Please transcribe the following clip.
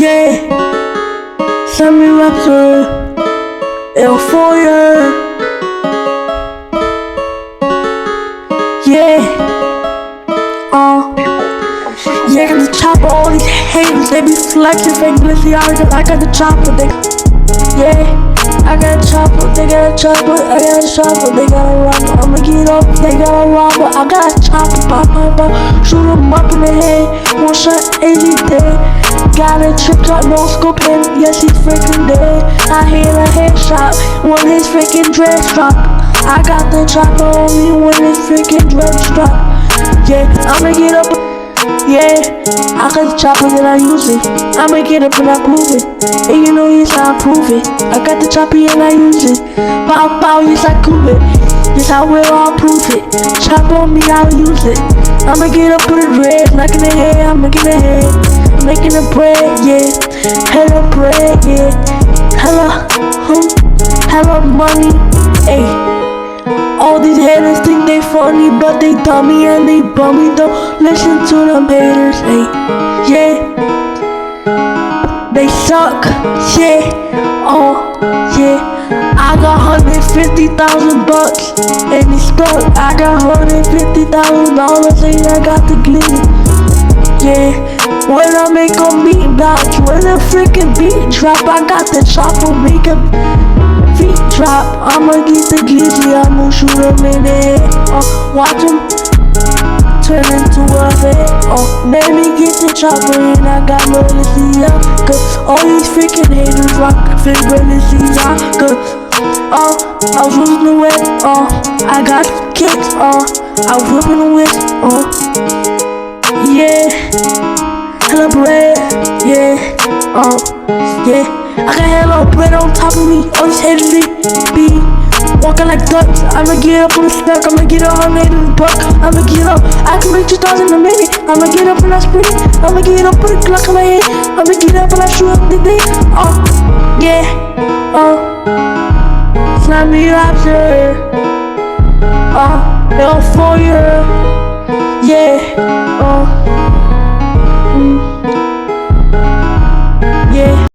Yeah, Sammy Raptor, Euphoria. Yeah, yeah, got the chopper, all these haters, they be flexing, fake glitzy, I got the chopper, yeah, I got a chopper, they got a chopper, I got a chopper, they got a robber, I'ma get up, they got a robber, I got a chopper, pop, shoot 'em up in the head, one shot, 80 dead, got a trip shot, no scope in, yes he's freaking dead, I hit a headshot, when his freaking dreads drop, I got the chopper on me when his freaking dreads drop, yeah, I'ma get up. Yeah, I got the chopper and I use it. I'ma get up and I prove it. And you know, yes, I prove it. I got the chopper and I use it. Bow, bow, yes, I prove it. Yes, I will, I'll prove it. Chopper on me, I'll use it. I'ma get up with the red, knocking the head, I'm making the head. Making the bread, yeah. Hella bread, yeah. Hella money, ayy. All these haters think they funny, but they dummy and they bummy. Don't listen to them haters, hey, yeah. They suck, yeah, yeah. I got $150,000 and it's stuck. I got $150,000 and I got the glitzy, yeah. When I make a beat bounce, when a freaking beat drop, I got the chopper make a feet drop. I'ma get the glitzy, I'ma shoot him in the head. Watch him turn into a head. Let me get the chopper and I got no glitzy, cause all these freaking haters rock fake glitzy, cause I was losing the wet, I got kicks, I was whipping the whip, yeah, hella bread, yeah, yeah. I got hella bread on top of me, all these haters be walking like ducks. I'ma get up on the stack, I'ma get up on the buck, I'ma get up, I can make 2,000 a minute, I'ma get up and I sprint it, I'ma get up with a Glock in my head, I'ma get up and I shoot up the day, yeah, Sammy Raptor, Euphoria, yeah,